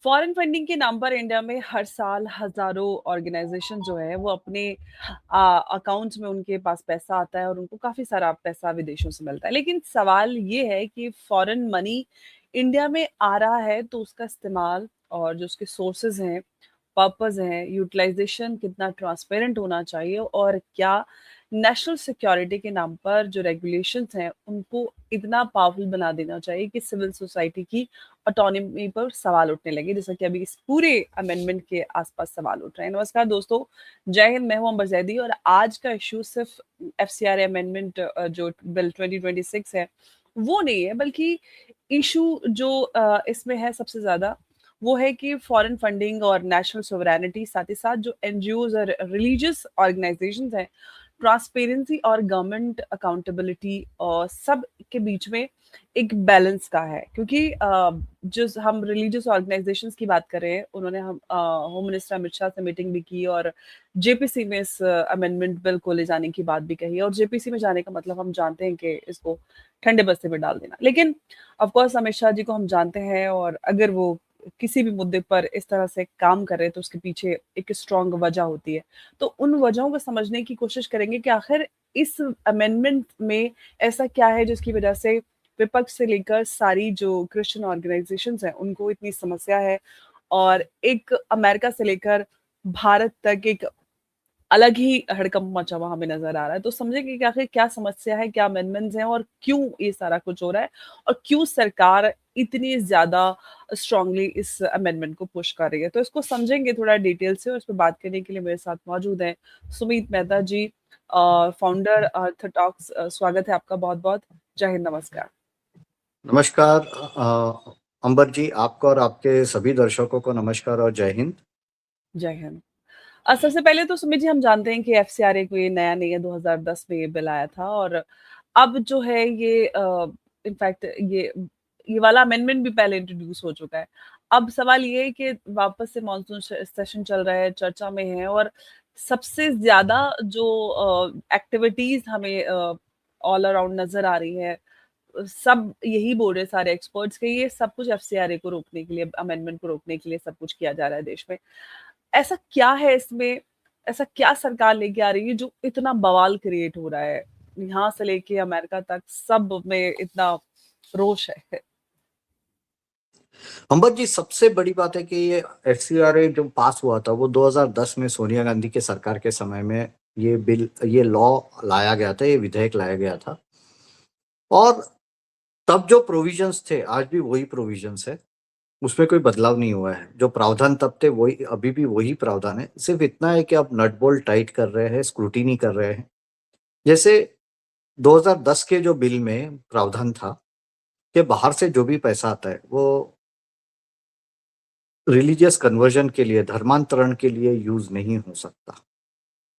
Foreign funding के नाम पर इंडिया में हर साल हजारों ऑर्गेनाइजेशन जो है वो अपने अकाउंट्स में उनके पास पैसा आता है और उनको काफी सारा पैसा विदेशों से मिलता है। लेकिन सवाल ये है कि फॉरेन मनी इंडिया में आ रहा है तो उसका इस्तेमाल और जो उसके सोर्सेज हैं, पर्पस है, यूटिलाइजेशन कितना ट्रांसपेरेंट होना चाहिए और क्या नेशनल सिक्योरिटी के नाम पर जो रेगुलेशंस हैं उनको इतना पावरफुल बना देना चाहिए कि सिविल सोसाइटी की ऑटोनॉमी पर सवाल उठने लगे, जैसा कि अभी इस पूरे अमेंडमेंट के आसपास सवाल उठ रहे हैं। नमस्कार दोस्तों, जय हिंद। मैं हूं अंबर जैदी और आज का इश्यू सिर्फ एफसीआर अमेंडमेंट जो बिल 2026 है वो नहीं है, बल्कि इशू जो इसमें है सबसे ज्यादा वो है कि फॉरेन फंडिंग और नेशनल सोवरेनिटी, साथ ही साथ जो एनजीओज और रिलीजियस ऑर्गेनाइजेशंस हैं, ट्रांसपेरेंसी और गवर्नमेंट अकाउंटेबिलिटी और सब के बीच में एक बैलेंस का है। क्योंकि जो हम रिलीजियस ऑर्गेनाइजेशंस की बात कर रहे हैं, उन्होंने हम होम मिनिस्टर अमित शाह से मीटिंग भी की और जेपीसी में इस अमेंडमेंट बिल को ले जाने की बात भी कही है। और जेपीसी में जाने का मतलब हम जानते हैं कि इसको ठंडे बस्ते में डाल देना। लेकिन ऑफ कोर्स अमित शाह जी को हम जानते हैं और अगर वो किसी भी मुद्दे पर इस तरह से काम कर रहे हैं तो उसके पीछे एक स्ट्रॉन्ग वजह होती है। तो उन वजहों को समझने की कोशिश करेंगे कि आखिर इस अमेंडमेंट में ऐसा क्या है जिसकी वजह से विपक्ष से लेकर सारी जो क्रिश्चियन ऑर्गेनाइजेशंस हैं उनको इतनी समस्या है, और एक अमेरिका से लेकर भारत तक एक अलग ही हड़कंप मचा हुआ हमें नजर आ रहा है। तो समझेंगे कि आखिर क्या समस्या है, क्या अमेंडमेंट्स हैं और क्यों ये सारा कुछ हो रहा है और क्यों सरकार इतनी ज्यादा स्ट्रांगली इस अमेंडमेंट को पुश कर रही है। तो इसको समझेंगे थोड़ा डिटेल से और इस पर बात करने के लिए मेरे साथ मौजूद हैं सुमित मेहता जी, फाउंडर अर्थटॉक्स। स्वागत है आपका बहुत बहुत। जय हिंद, नमस्कार। नमस्कार अंबर जी, आपको और आपके सभी दर्शकों को नमस्कार और जय हिंद। जय हिंद। सबसे पहले तो सुमित जी, हम जानते हैं कि एफसीआरए को ये नया नहीं है, 2010 में ये बिल आया था और अब जो है ये इनफैक्ट ये वाला अमेंडमेंट भी पहले इंट्रोड्यूस हो चुका है। अब सवाल ये है कि वापस से मॉनसून सेशन चल रहा है, चर्चा में है और सबसे ज्यादा जो एक्टिविटीज हमें ऑल अराउंड नजर आ रही है, सब यही बोल रहे सारे एक्सपर्ट्स के ये सब कुछ एफसीआरए को रोकने के लिए, अमेंडमेंट को रोकने के लिए सब कुछ किया जा रहा है देश में। ऐसा क्या है इसमें, ऐसा क्या सरकार लेके आ रही है जो इतना बवाल क्रिएट हो रहा है, यहाँ से लेके अमेरिका तक सब में इतना रोष है? अंबर जी, सबसे बड़ी बात है कि ये एफसीआरए जो पास हुआ था वो 2010 में सोनिया गांधी के सरकार के समय में ये लॉ लाया गया था, ये विधेयक लाया गया था। और तब जो प्रोविजंस थे आज भी वही प्रोविजंस है, उसमें कोई बदलाव नहीं हुआ है। जो प्रावधान तब थे वही अभी भी वही प्रावधान है। सिर्फ इतना है कि अब नट बोल्ट टाइट कर रहे हैं, स्क्रूटिनी कर रहे हैं। जैसे 2010 के जो बिल में प्रावधान था कि बाहर से जो भी पैसा आता है वो रिलीजियस कन्वर्जन के लिए, धर्मांतरण के लिए यूज नहीं हो सकता।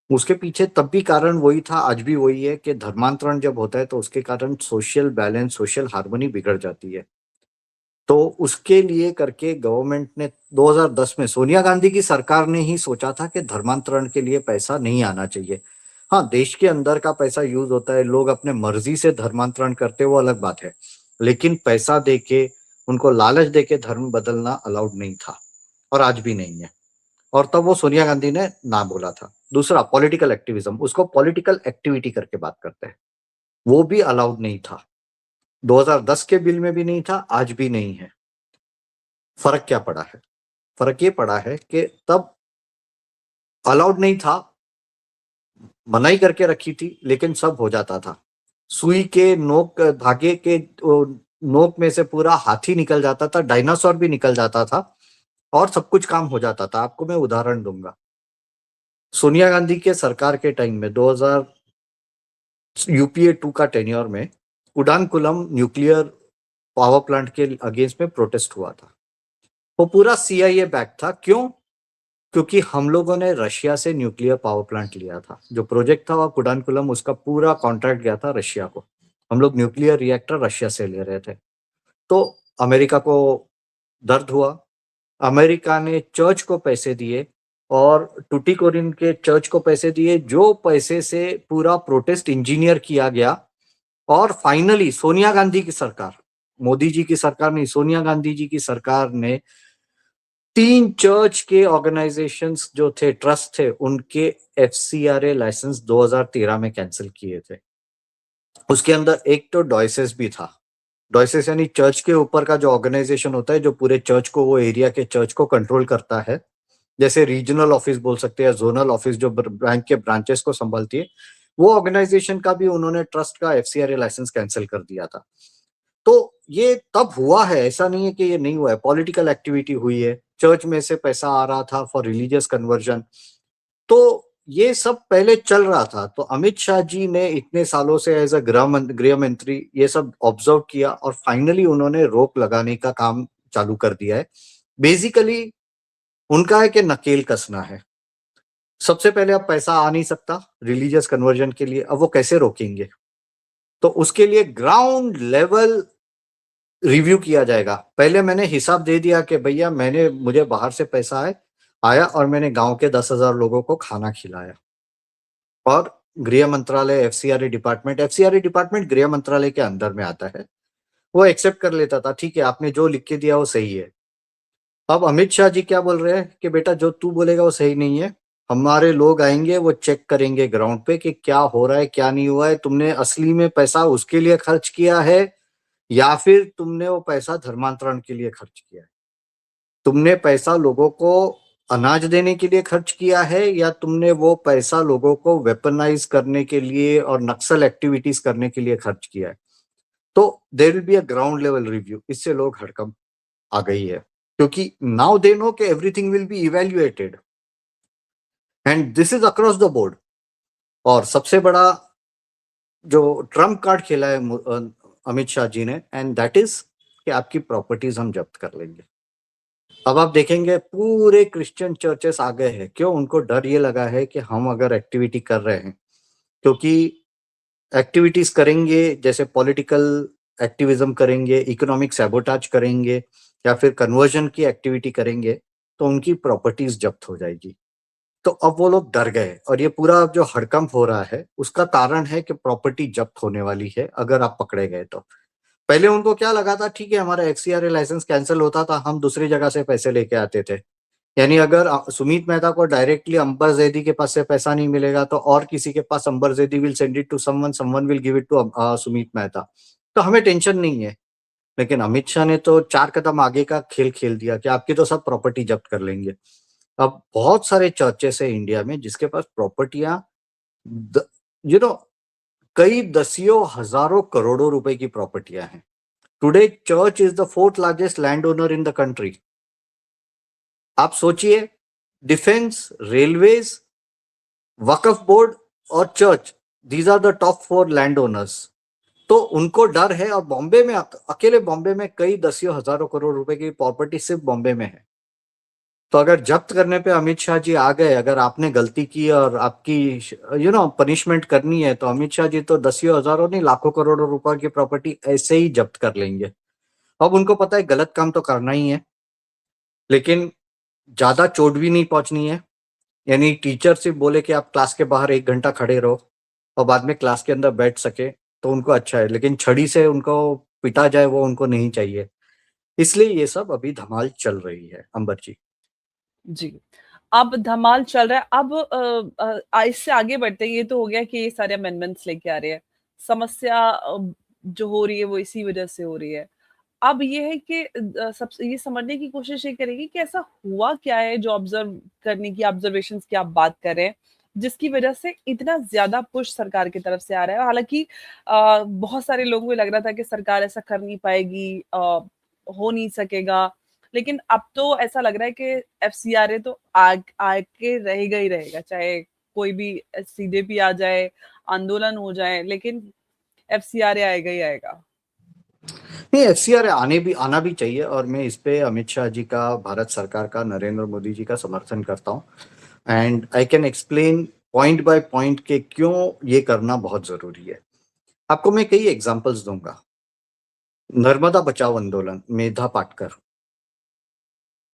उसके पीछे तब भी कारण वही था, आज भी वही है कि धर्मांतरण जब होता है तो उसके कारण सोशल बैलेंस, सोशल हार्मनी बिगड़ जाती है। तो उसके लिए करके गवर्नमेंट ने 2010 में, सोनिया गांधी की सरकार ने ही सोचा था कि धर्मांतरण के लिए पैसा नहीं आना चाहिए। हाँ, देश के अंदर का पैसा यूज होता है, लोग अपने मर्जी से धर्मांतरण करते हैं, वो अलग बात है। लेकिन पैसा देके, उनको लालच देके धर्म बदलना अलाउड नहीं था और आज भी नहीं है। और तब वो सोनिया गांधी ने ना बोला था। दूसरा, पॉलिटिकल एक्टिविज्म, उसको पॉलिटिकल एक्टिविटी करके बात करते हैं, वो भी अलाउड नहीं था। 2010 के बिल में भी नहीं था, आज भी नहीं है। फर्क क्या पड़ा है? फर्क ये पड़ा है कि तब अलाउड नहीं था, मनाही करके रखी थी, लेकिन सब हो जाता था। सुई के नोक, धागे के नोक में से पूरा हाथी निकल जाता था, डायनासोर भी निकल जाता था और सब कुछ काम हो जाता था। आपको मैं उदाहरण दूंगा। सोनिया गांधी के सरकार के टाइम में 2000 यूपीए 2 का टेन्योर में कुडानकुलम न्यूक्लियर पावर प्लांट के अगेंस्ट में प्रोटेस्ट हुआ था। वो पूरा सीआईए बैक था। क्यों? क्योंकि हम लोगों ने रशिया से न्यूक्लियर पावर प्लांट लिया था। जो प्रोजेक्ट था वो कुडानकुलम, उसका पूरा कॉन्ट्रैक्ट गया था रशिया को। हम लोग न्यूक्लियर रिएक्टर रशिया से ले रहे थे। तो अमेरिका को दर्द हुआ। अमेरिका ने चर्च को पैसे दिए और टुटीकोरिन के चर्च को पैसे दिए, जो पैसे से पूरा प्रोटेस्ट इंजीनियर किया गया। और फाइनली सोनिया गांधी की सरकार, मोदी जी की सरकार नहीं, सोनिया गांधी जी की सरकार ने 3 चर्च के ऑर्गेनाइजेशंस जो थे, ट्रस्ट थे, उनके एफसीआरए लाइसेंस 2013 में कैंसिल किए थे। उसके अंदर एक तो डायोसिस भी था। डायोसिस यानी चर्च के ऊपर का जो ऑर्गेनाइजेशन होता है, जो पूरे चर्च को, वो एरिया के चर्च को कंट्रोल करता है। जैसे रीजनल ऑफिस बोल सकते हैं, जोनल ऑफिस जो बैंक के ब्रांचेस को संभालती है, वो ऑर्गेनाइजेशन का भी उन्होंने ट्रस्ट का एफसीआरए लाइसेंस कैंसिल कर दिया था। तो ये तब हुआ है, ऐसा नहीं है कि ये नहीं हुआ है। पॉलिटिकल एक्टिविटी हुई है, चर्च में से पैसा आ रहा था फॉर रिलीजियस कन्वर्जन, तो ये सब पहले चल रहा था। तो अमित शाह जी ने इतने सालों से एज अ गृह मंत्री ये सब ऑब्जर्व किया और फाइनली उन्होंने रोक लगाने का काम चालू कर दिया है। बेसिकली उनका है कि नकेल कसना है। सबसे पहले अब पैसा आ नहीं सकता रिलीजियस कन्वर्जन के लिए, अब वो कैसे रोकेंगे? तो उसके लिए ग्राउंड लेवल रिव्यू किया जाएगा। पहले मैंने हिसाब दे दिया कि भैया मुझे बाहर से पैसा आया और मैंने गांव के 10,000 लोगों को खाना खिलाया। और गृह मंत्रालय, एफसीआरए डिपार्टमेंट गृह मंत्रालय के अंदर में आता है, वो एक्सेप्ट कर लेता था, ठीक है आपने जो लिख के दिया वो सही है। अब अमित शाह जी क्या बोल रहे हैं कि बेटा जो तू बोलेगा वो सही नहीं है, हमारे लोग आएंगे, वो चेक करेंगे ग्राउंड पे कि क्या हो रहा है क्या नहीं हुआ है, तुमने असली में पैसा उसके लिए खर्च किया है या फिर तुमने वो पैसा धर्मांतरण के लिए खर्च किया है। तुमने पैसा लोगों को अनाज देने के लिए खर्च किया है या तुमने वो पैसा लोगों को वेपनाइज करने के लिए और नक्सल एक्टिविटीज करने के लिए खर्च किया है। तो there will be a ground level review. इससे लोग हड़कंप आ गई है, क्योंकि नाउ दे नो कि everything will be evaluated and this is across the board. और सबसे बड़ा जो ट्रम्प कार्ड खेला है अमित शाह जी ने, एंड दैट इज कि आपकी प्रॉपर्टीज हम जब्त कर लेंगे। अब आप देखेंगे पूरे क्रिश्चियन चर्चेस आ गए हैं। क्यों? उनको डर ये लगा है कि हम अगर एक्टिविटी कर रहे हैं, क्योंकि एक्टिविटीज करेंगे जैसे पॉलिटिकल एक्टिविज्म करेंगे, इकोनॉमिक सैबोटाज करेंगे या फिर कन्वर्जन की एक्टिविटी करेंगे, तो उनकी प्रॉपर्टीज जब्त हो जाएगी। तो अब वो लोग डर गए और ये पूरा जो हड़कंप हो रहा है उसका कारण है कि प्रॉपर्टी जब्त होने वाली है अगर आप पकड़े गए तो। पहले उनको क्या लगा था, ठीक है हमारा एक्सीआरए लाइसेंस कैंसिल होता था, हम दूसरी जगह से पैसे लेके आते थे। यानी अगर सुमीत मेहता को डायरेक्टली अंबर जैदी के पास से पैसा नहीं मिलेगा तो और किसी के पास Ambar Zaidi will send it to someone, someone will give it to Sumeet Mehta, तो हमें टेंशन नहीं है। लेकिन अमित शाह ने तो 4 कदम आगे का खेल खेल दिया कि आपकी तो सब प्रॉपर्टी जब्त कर लेंगे। अब बहुत सारे चर्चेस है इंडिया में जिसके पास प्रॉपर्टियां यू नो कई दसियों हजारों करोड़ों रुपए की प्रॉपर्टियां हैं। Today church is the 4th largest land owner in the country. आप सोचिए, डिफेंस, रेलवेज, वक्फ बोर्ड और church, these are the top 4 land owners. तो उनको डर है और बॉम्बे में, अकेले बॉम्बे में कई दसियों हजारों करोड़ रुपए की प्रॉपर्टी सिर्फ बॉम्बे में है। तो अगर जब्त करने पे अमित शाह जी आ गए, अगर आपने गलती की और आपकी पनिशमेंट करनी है, तो अमित शाह जी तो दसियों हजारों नहीं लाखों करोड़ों रुपए की प्रॉपर्टी ऐसे ही जब्त कर लेंगे। अब उनको पता है गलत काम तो करना ही है, लेकिन ज्यादा चोट भी नहीं पहुंचनी है। यानी टीचर सिर्फ बोले कि आप क्लास के बाहर 1 घंटा खड़े रहो और बाद में क्लास के अंदर बैठ सके तो उनको अच्छा है, लेकिन छड़ी से उनको पिटा जाए वो उनको नहीं चाहिए। इसलिए ये सब अभी धमाल चल रही है अंबर जी। जी। अब धमाल चल रहा है। अब इससे आगे बढ़ते हैं, ये तो हो गया कि ये सारे अमेंडमेंट्स लेके आ रहे हैं। समस्या जो हो रही है वो इसी वजह से हो रही है। अब ये है कि सबसे ये समझने की कोशिश ये करेंगे कि ऐसा हुआ क्या है जो ऑब्जर्व करने की, ऑब्जर्वेशंस की आप बात कर रहे हैं, जिसकी वजह से इतना ज़्यादा पुश सरकार की तरफ से आ रहा है। हालाँकि बहुत सारे लोगों को लग रहा था कि सरकार ऐसा कर नहीं पाएगी, हो नहीं सकेगा। लेकिन अब तो ऐसा लग रहा है कि एफसीआरए तो आके रहेगा ही रहेगा, चाहे कोई भी सीजेपी आ जाए, आंदोलन हो जाए, लेकिन एफसीआरए आएगा ही आएगा। नहीं, एफसीआर आना भी चाहिए और मैं इस पे अमित शाह जी का, भारत सरकार का, नरेंद्र मोदी जी का समर्थन करता हूँ। And I can explain point by point के क्यों ये करना बहुत जरूरी है। आपको मैं कई एग्जांपल्स दूंगा। नर्मदा बचाओ आंदोलन, मेधा पाटकर,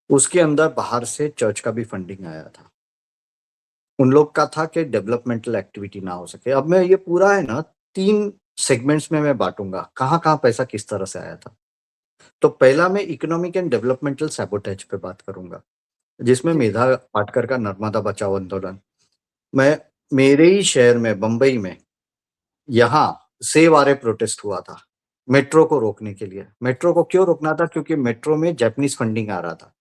उसके अंदर बाहर से चर्च का भी फंडिंग आया था। उन लोग का था कि डेवलपमेंटल एक्टिविटी ना हो सके। अब मैं ये पूरा है ना 3 सेगमेंट्स में मैं बांटूंगा, कहाँ कहाँ पैसा किस तरह से आया था। तो पहला मैं इकोनॉमिक एंड डेवलपमेंटल सैबोटेज पे बात करूंगा, जिसमें जी। मेधा पाटकर का नर्मदा बचाओ आंदोलन। मैं मेरे ही शहर में बंबई में यहाँ सेव आरे प्रोटेस्ट हुआ था मेट्रो को रोकने के लिए। मेट्रो को क्यों रोकना था? क्योंकि मेट्रो में जापानीज फंडिंग आ रहा था,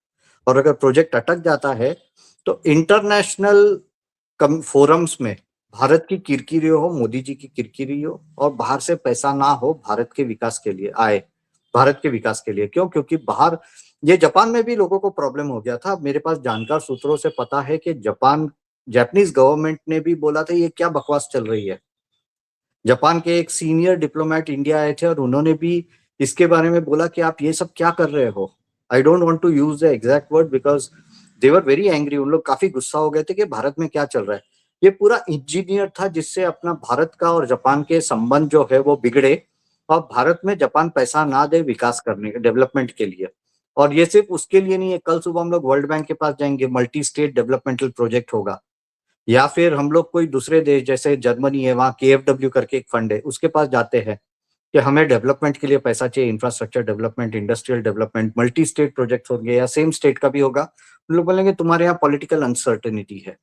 और अगर प्रोजेक्ट अटक जाता है तो इंटरनेशनल फोरम्स में भारत की किरकिरी हो, मोदी जी की किरकिरी हो, और बाहर से पैसा ना हो भारत के विकास के लिए आए, भारत के विकास के लिए। क्यों? क्योंकि बाहर ये जापान में भी लोगों को प्रॉब्लम हो गया था। मेरे पास जानकार सूत्रों से पता है कि जापानीज गवर्नमेंट ने भी बोला था ये क्या बकवास चल रही है। जापान के एक सीनियर डिप्लोमेट इंडिया आए थे और उन्होंने भी इसके बारे में बोला कि आप ये सब क्या कर रहे हो। I don't want to use the exact word because they were very angry. उन लोग काफी गुस्सा हो गए थे कि भारत में क्या चल रहा है। ये पूरा इंजीनियर था जिससे अपना भारत का और जापान के संबंध जो है वो बिगड़े, और भारत में जापान पैसा ना दे विकास करने के, डेवलपमेंट के लिए। और ये सिर्फ उसके लिए नहीं है, कल सुबह हम लोग वर्ल्ड बैंक के पास जाएंगे, मल्टी स्टेट डेवलपमेंटल प्रोजेक्ट होगा। या फिर हम लोग कोई दूसरे देश जैसे जर्मनी है, वहां KfW करके एक फंड है, उसके पास जाते हैं कि हमें डेवलपमेंट के लिए पैसा चाहिए, infrastructure development, industrial development, multi state project होंगे या सेम स्टेट का भी होगा। उन लोग बोलेंगे तुम्हारे यहाँ पॉलिटिकल अनसर्टेनिटी है,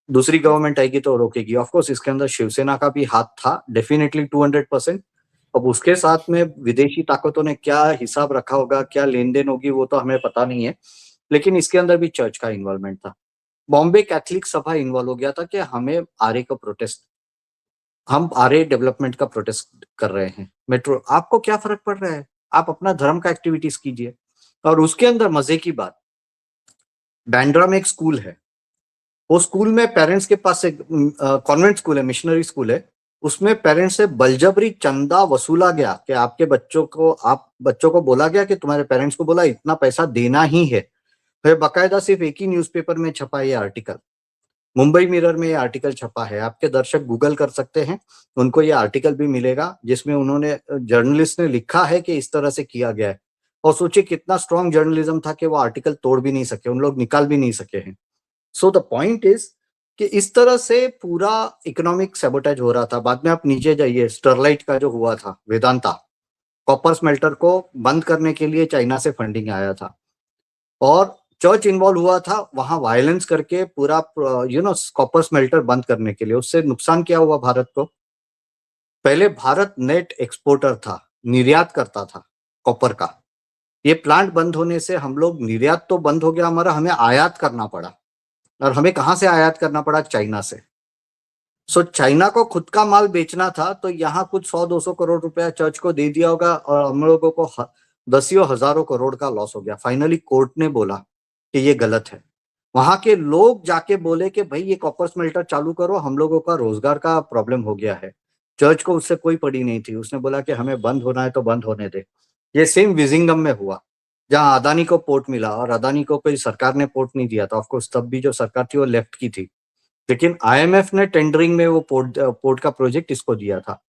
दूसरी गवर्नमेंट आएगी तो रोकेगी। ऑफकोर्स इसके अंदर शिवसेना का भी हाथ था, डेफिनेटली 200%। अब उसके साथ में विदेशी ताकतों ने क्या हिसाब रखा होगा, क्या लेन देन होगी, वो तो हमें पता नहीं है, लेकिन इसके अंदर भी चर्च का इन्वॉल्वमेंट था। बॉम्बे कैथलिक सभा इन्वॉल्व हो गया था कि हम आर्य डेवलपमेंट का प्रोटेस्ट कर रहे हैं। मेट्रो, आपको क्या फर्क पड़ रहा है? आप अपना धर्म का एक्टिविटीज कीजिए। और उसके अंदर मजे की बात, बैंड्रा में एक स्कूल है, वो स्कूल में पेरेंट्स के पास एक कॉन्वेंट स्कूल है, मिशनरी स्कूल है, उसमें पेरेंट्स से बलजबरी चंदा वसूला गया कि आप बच्चों को बोला गया कि तुम्हारे पेरेंट्स को बोला इतना पैसा देना ही है। फिर बकायदा सिर्फ एक ही न्यूज़पेपर में छपा ये आर्टिकल, मुंबई मिरर में ये आर्टिकल छपा है। आपके दर्शक गूगल कर सकते हैं, उनको ये आर्टिकल भी मिलेगा जिसमें उन्होंने, जर्नलिस्ट ने लिखा है कि इस तरह से किया गया है। और सोचिए कितना स्ट्रॉन्ग जर्नलिज्म था कि वो आर्टिकल तोड़ भी नहीं सके, उन लोग निकाल भी नहीं सके हैं। सो द पॉइंट इज कि इस तरह से पूरा इकोनॉमिक सैबोटेज हो रहा था। बाद में आप नीचे जाइए, स्टरलाइट का जो हुआ था, वेदांता कॉपर स्मेल्टर को बंद करने के लिए चाइना से फंडिंग आया था, और चर्च इन्वॉल्व हुआ था वहां वायलेंस करके पूरा कॉपर स्मेल्टर बंद करने के लिए। उससे नुकसान क्या हुआ भारत को? पहले भारत नेट एक्सपोर्टर था, निर्यात करता था कॉपर का। ये प्लांट बंद होने से हम लोग, निर्यात तो बंद हो गया हमारा, हमें आयात करना पड़ा। और हमें कहां से आयात करना पड़ा? चाइना से। सो चाइना को खुद का माल बेचना था, तो यहाँ कुछ 100-200 करोड़ रुपया चर्च को दे दिया होगा, और हम लोगों को दसियों हजारों करोड़ का लॉस हो गया। फाइनली कोर्ट ने बोला कि ये गलत है। वहां के लोग जाके बोले कि भाई ये कॉपर स्मेल्टर चालू करो, हम लोगों का रोजगार का प्रॉब्लम हो गया है। चर्च को उससे कोई पड़ी नहीं थी, उसने बोला कि हमें बंद होना है तो बंद होने दे। ये सेम विजिंगम में हुआ, जहां अदानी को पोर्ट मिला, और अदानी को कोई सरकार ने पोर्ट नहीं दिया था। ऑफकोर्स तब भी जो सरकार थी वो लेफ्ट की थी, लेकिन IMF ने टेंडरिंग में वो पोर्ट का प्रोजेक्ट इसको दिया था।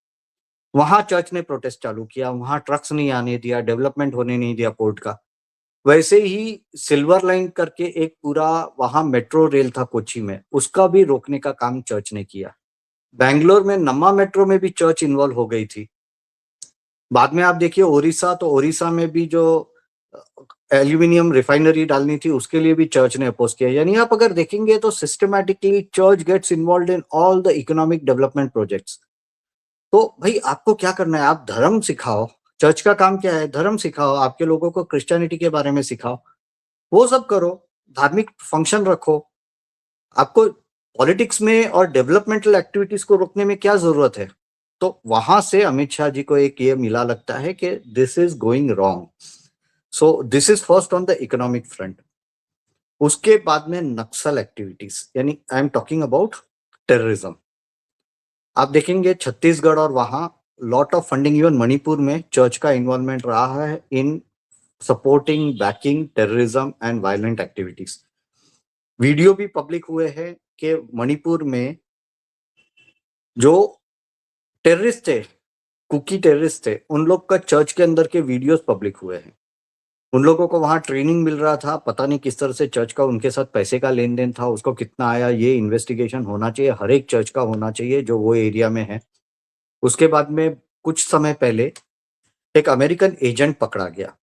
वहां चर्च ने प्रोटेस्ट चालू किया, वहां ट्रक्स नहीं आने दिया, डेवलपमेंट होने नहीं दिया पोर्ट का। वैसे ही सिल्वर लाइन करके एक पूरा वहां मेट्रो रेल था कोची में, उसका भी रोकने का काम चर्च ने किया। बैंगलोर में नम्मा मेट्रो में भी चर्च इन्वॉल्व हो गई थी। बाद में आप देखिए ओडिशा, तो ओडिशा में भी जो एल्यूमिनियम रिफाइनरी डालनी थी उसके लिए भी चर्च ने अपोज किया। यानी आप अगर देखेंगे तो systematically church gets involve in all the economic development projects. तो भाई आपको क्या करना है? आप धर्म सिखाओ। चर्च का काम क्या है? धर्म सिखाओ, आपके लोगों को क्रिश्चियनिटी के बारे में सिखाओ, वो सब करो, धार्मिक फंक्शन रखो। आपको पॉलिटिक्स में और डेवलपमेंटल एक्टिविटीज को रोकने में क्या जरूरत है? तो वहां से अमित शाह जी को एक ये मिला लगता है कि this is going wrong. So this is first on the economic front. उसके बाद में नक्सल एक्टिविटीज, यानी I am talking about terrorism. आप देखेंगे छत्तीसगढ़ और वहां lot of funding, even Manipur में चर्च का इन्वॉल्वमेंट रहा है इन supporting, banking terrorism and violent activities. Video भी पब्लिक हुए हैं कि मणिपुर में जो टेररिस्ट थे, कुकी टेररिस्ट थे, उन लोग का चर्च के अंदर के वीडियोस पब्लिक हुए हैं। उन लोगों को वहां ट्रेनिंग मिल रहा था, पता नहीं किस तरह से चर्च का उनके साथ पैसे का लेन देन था, उसको कितना आया, ये इन्वेस्टिगेशन होना चाहिए, हर एक चर्च का होना चाहिए जो वो एरिया में है। उसके बाद में कुछ समय पहले एक अमेरिकन एजेंट पकड़ा गया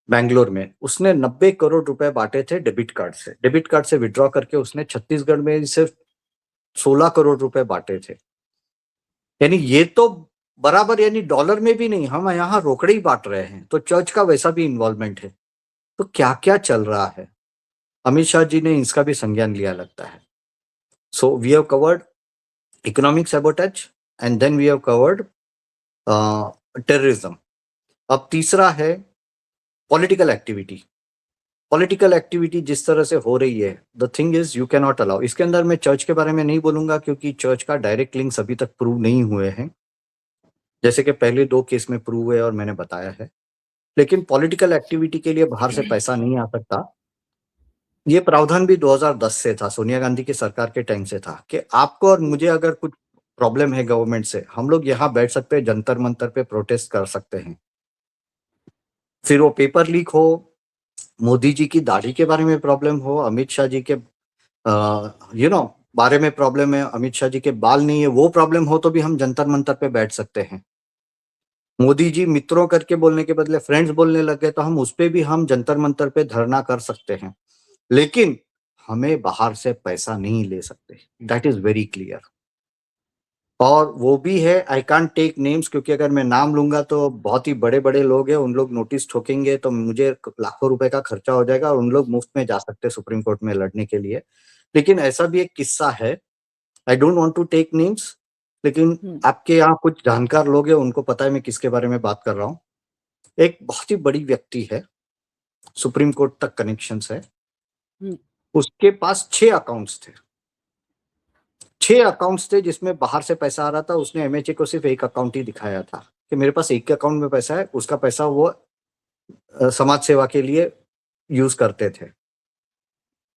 बैंगलोर में। उसने 90 करोड़ रुपए बांटे थे डेबिट कार्ड से विड्रॉ करके उसने छत्तीसगढ़ में सिर्फ 16 करोड़ रुपए बांटे थे। यानी ये तो बराबर, यानी डॉलर में भी नहीं, हम यहाँ रोकड़े ही बांट रहे हैं। तो चर्च का वैसा भी इन्वॉल्वमेंट है। तो क्या क्या चल रहा है, अमित शाह जी ने इसका भी संज्ञान लिया लगता है। So we have covered economic sabotage and then we have covered terrorism. अब तीसरा है पॉलिटिकल एक्टिविटी। पॉलिटिकल एक्टिविटी जिस तरह से हो रही है, the thing is you can not allow. इसके अंदर मैं चर्च के बारे में नहीं बोलूंगा क्योंकि चर्च का डायरेक्ट लिंक्स अभी तक प्रूव नहीं हुए हैं, जैसे कि पहले 2 केस में प्रूव हुए और मैंने बताया है। लेकिन पॉलिटिकल एक्टिविटी के लिए बाहर से पैसा नहीं आ सकता। ये प्रावधान भी 2010 से था, सोनिया गांधी की सरकार के टाइम से था कि आपको और मुझे अगर कुछ प्रॉब्लम है गवर्नमेंट से, हम लोग यहाँ बैठ सकते हैं, जंतर मंतर पे प्रोटेस्ट कर सकते हैं। फिर वो पेपर लीक हो, मोदी जी की दाढ़ी के बारे में प्रॉब्लम हो, अमित शाह जी के बारे में प्रॉब्लम है, अमित शाह जी के बाल नहीं है, वो प्रॉब्लम हो तो भी हम जंतर मंतर पे बैठ सकते हैं। मोदी जी मित्रों करके बोलने के बदले फ्रेंड्स बोलने लगे तो हम उस पे भी हम जंतर मंतर पे धरना कर सकते हैं। लेकिन हमें बाहर से पैसा नहीं ले सकते, दैट इज वेरी क्लियर। और वो भी है, आई कांट टेक नेम्स क्योंकि अगर मैं नाम लूंगा तो बहुत ही बड़े बड़े लोग हैं, उन लोग नोटिस ठोकेंगे तो मुझे लाखों रुपए का खर्चा हो जाएगा और उन लोग मुफ्त में जा सकते हैं सुप्रीम कोर्ट में लड़ने के लिए। लेकिन ऐसा भी एक किस्सा है, I don't want to take names, लेकिन आपके यहाँ कुछ जानकार लोग हैं, उनको पता है मैं किसके बारे में बात कर रहा हूँ। एक बहुत ही बड़ी व्यक्ति है, सुप्रीम कोर्ट तक कनेक्शंस है, उसके पास 6 अकाउंट्स थे। 6 अकाउंट्स थे जिसमें बाहर से पैसा आ रहा था। उसने एमएचए को सिर्फ एक अकाउंट ही दिखाया था कि मेरे पास एक अकाउंट में पैसा है, उसका पैसा वो समाज सेवा के लिए यूज करते थे।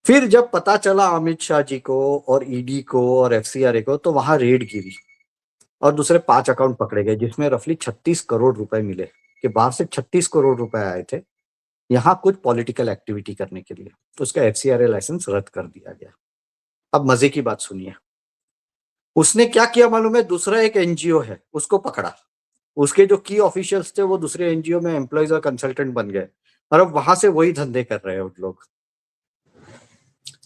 फिर जब पता चला अमित शाह जी को और ईडी को और एफसीआरए को, तो वहां रेड गिरी और दूसरे 5 अकाउंट पकड़े गए जिसमें रफली 36 करोड़ रुपए मिले, कि बाहर से 36 करोड़ रुपए आए थे यहाँ कुछ पॉलिटिकल एक्टिविटी करने के लिए। तो उसका एफसीआरए लाइसेंस रद्द कर दिया गया। अब मजे की बात सुनिए, उसने क्या किया मालूम है? दूसरा एक एनजीओ है उसको पकड़ा, उसके जो की ऑफिशियल्स थे वो दूसरे एनजीओ में एम्प्लॉयज और कंसल्टेंट बन गए और अब वहां से वही धंधे कर रहे हैं उन लोग।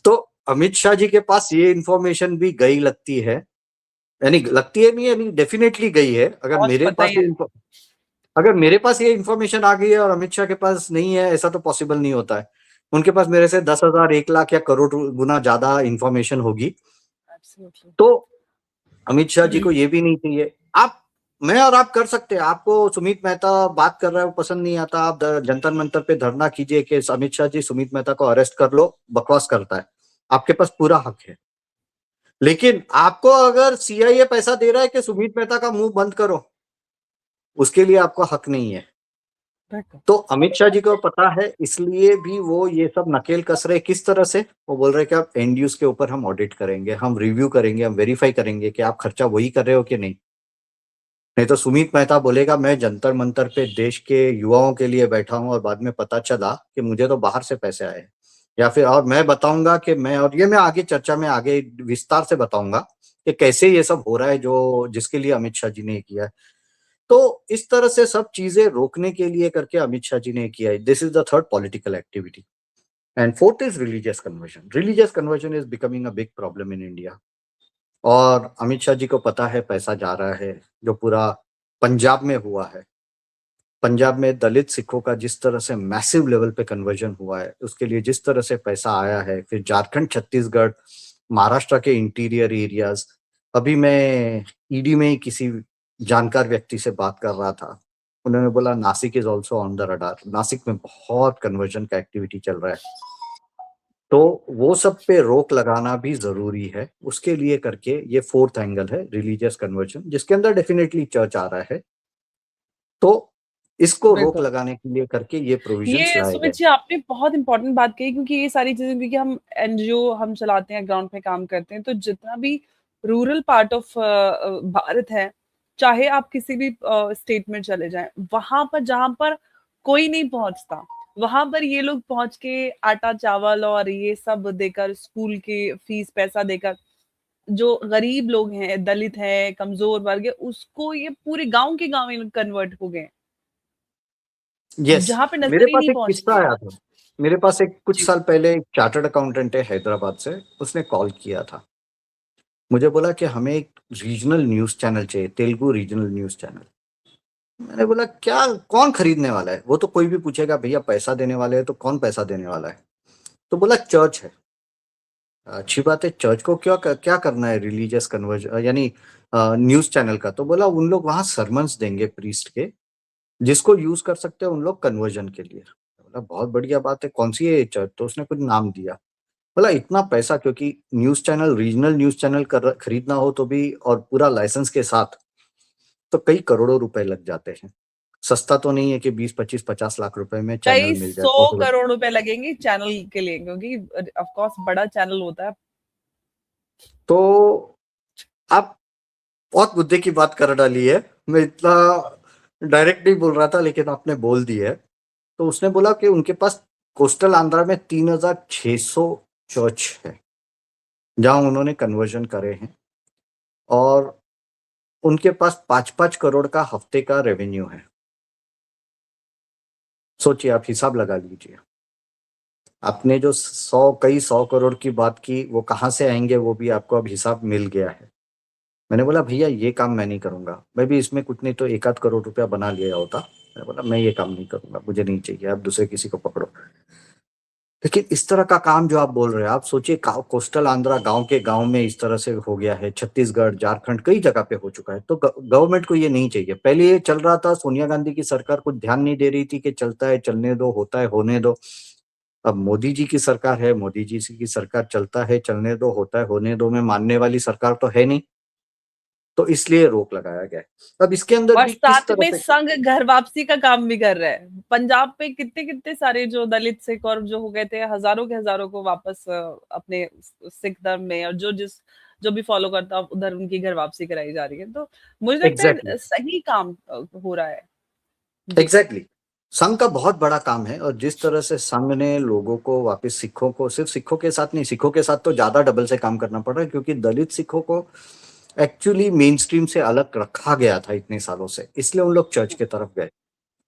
तो अमित शाह जी के पास ये इंफॉर्मेशन भी गई लगती है, यानी लगती है नहीं, यानी डेफिनेटली गई है। अगर मेरे पास ये इंफॉर्मेशन आ गई है और अमित शाह के पास नहीं है, ऐसा तो पॉसिबल नहीं होता है। उनके पास मेरे से 10,000, 1 लाख या करोड़ गुना ज्यादा इंफॉर्मेशन होगी। तो अमित शाह जी को ये भी नहीं चाहिए। मैं और आप कर सकते हैं, आपको सुमित मेहता बात कर रहा है वो पसंद नहीं आता, आप जंतर मंतर पे धरना कीजिए कि अमित शाह जी सुमित मेहता को अरेस्ट कर लो, बकवास करता है, आपके पास पूरा हक है। लेकिन आपको अगर सीआईए पैसा दे रहा है कि सुमित मेहता का मुंह बंद करो, उसके लिए आपको हक नहीं है। तो अमित शाह जी को पता है, इसलिए भी वो ये सब नकेल कस रहे। किस तरह से? वो बोल रहे कि आप एंड यूज के ऊपर हम ऑडिट करेंगे, हम रिव्यू करेंगे, हम वेरीफाई करेंगे कि आप खर्चा वही कर रहे हो कि नहीं। नहीं तो सुमित मेहता बोलेगा मैं जंतर मंतर पे देश के युवाओं के लिए बैठा हूं और बाद में पता चला कि मुझे तो बाहर से पैसे आए। या फिर और मैं बताऊंगा कि मैं आगे चर्चा में आगे विस्तार से बताऊंगा कि कैसे ये सब हो रहा है जो जिसके लिए अमित शाह जी ने किया है। तो इस तरह से सब चीजें रोकने के लिए करके अमित शाह जी ने किया है। This is the third political activity. And fourth is religious conversion. Religious conversion is becoming a big problem in India. और अमित शाह जी को पता है पैसा जा रहा है, जो पूरा पंजाब में हुआ है। पंजाब में दलित सिखों का जिस तरह से मैसिव लेवल पे कन्वर्जन हुआ है, उसके लिए जिस तरह से पैसा आया है, फिर झारखंड, छत्तीसगढ़, महाराष्ट्र के इंटीरियर एरियाज। अभी मैं ईडी में ही किसी जानकार व्यक्ति से बात कर रहा था, उन्होंने बोला Nashik is also on the radar. Nashik में बहुत कन्वर्जन का एक्टिविटी चल रहा है। तो वो सब पे रोक लगाना भी जरूरी है। उसके लिए करके ये फोर्थ एंगल है रिलीजियस कन्वर्जन, जिसके अंदर डेफिनेटली चर्च आ रहा है। तो इसको रोक लगाने के लिए करके ये प्रोविजंस ये लाए सुमित गए। जी आपने बहुत इंपॉर्टेंट बात कही, क्योंकि ये सारी चीजें, क्योंकि हम एनजीओ हम चलाते हैं, ग्राउंड पे काम करते हैं, तो जितना भी रूरल पार्ट ऑफ भारत है, चाहे आप किसी भी स्टेट में चले जाएं, वहां पर जहां पर कोई नहीं पहुंचता, वहां पर ये लोग पहुंच के आटा चावल और ये सब देकर, स्कूल के फीस पैसा देकर, जो गरीब लोग हैं, दलित है, कमजोर वर्ग है, उसको ये पूरे गांव के गांव में कन्वर्ट हो गए। यस, जहाँ पे मेरे नज़र ही पास नहीं एक किस्सा पहुँचती है। आया था। मेरे पास एक कुछ जी, साल पहले एक चार्टर्ड अकाउंटेंट है हैदराबाद से, उसने कॉल किया था। मुझे बोला कि हमें एक रीजनल न्यूज़ चैनल चाहिए, तेलुगु रीजनल न्यूज़ चैनल। मैंने बोला क्या, कौन खरीदने वाला है? वो तो कोई भी पूछेगा भैया पैसा देने वाले हैं तो कौन पैसा देने वाला है? तो बोला चर्च है। अच्छी बात है, चर्च को क्या करना है रिलीजियस कन्वर्जन यानी न्यूज़ चैनल का? तो बोला उन लोग वहाँ सरमन्स देंगे प्रीस्ट के, जिसको यूज़ कर सकते हैं उन लोग कन्वर्जन के लिए। बोला बहुत बढ़िया बात है, कौन-सी है ये चर्च? तो उसने कुछ नाम दिया। बोला इतना पैसा, क्योंकि news channel, regional news channel खरीदना हो तो भी और पूरा लाइसेंस के साथ, तो कई करोड़ों रुपए लग जाते हैं। सस्ता तो नहीं है कि 20, 25, 50 लाख रुपए में चैनल कई मिल जाए। 100 करोड़ रुपए लगेंगे चैनल के लिए, क्योंकि ऑफ कोर्स बड़ा चैनल होता है। तो आप बहुत मुद्दे की बात कर डाली है। मैं इतना डायरेक्ट नहीं बोल रहा था, लेकिन आपने बोल दी है। तो उसने बोला कि उनके पास कोस्टल आंध्रा में 3,600 चर्च है, जहाँ उन्होंने कन्वर्जन करे हैं, और उनके पास 5-5 करोड़ का हफ्ते का रेवेन्यू है। सोचिए, आप हिसाब लगा लीजिए। आपने जो कई 100 करोड़ की बात की, वो कहाँ से आएंगे वो भी आपको अब हिसाब मिल गया है। मैंने बोला भैया ये काम मैं नहीं करूंगा, मैं भी इसमें कुछ नहीं तो 1-8 करोड़ रुपया बना लिया होता। मैंने बोला मैं ये काम नहीं करूंगा, मुझे नहीं चाहिए, आप दूसरे किसी को पकड़ो। लेकिन इस तरह का काम जो आप बोल रहे हैं, आप सोचिए कोस्टल आंध्रा गांव के गांव में इस तरह से हो गया है, छत्तीसगढ़, झारखंड, कई जगह पे हो चुका है। तो गवर्नमेंट को ये नहीं चाहिए। पहले ये चल रहा था, सोनिया गांधी की सरकार कुछ ध्यान नहीं दे रही थी कि चलता है चलने दो, होता है होने दो। अब मोदी जी की सरकार है, मोदी जी की सरकार चलता है चलने दो, होता है होने दो में मानने वाली सरकार तो है नहीं, तो इसलिए रोक लगाया गया है। अब इसके अंदर और भी किस साथ तरह में से, संघ घर वापसी का काम भी कर रहा है। पंजाब पे कितने-कितने सारे जो दलित सिख और जो हो गए थे, हज़ारों के हज़ारों को वापस अपने सिख धर्म में, और जो भी फॉलो करता है उधर उनकी घर वापसी कराई जा रही है। तो मुझे लगता है एग्जैक्टली सही काम हो रहा है। जी। एग्जैक्टली संघ का बहुत बड़ा काम है। और जिस तरह से संघ ने लोगों को वापस, सिखों को, सिर्फ सिखों के साथ नहीं, सिखों के साथ तो ज्यादा डबल से काम करना पड़ रहा है, क्योंकि दलित सिखों को एक्चुअली मेन स्ट्रीम से अलग रखा गया था इतने सालों से, इसलिए उन लोग चर्च की तरफ गए।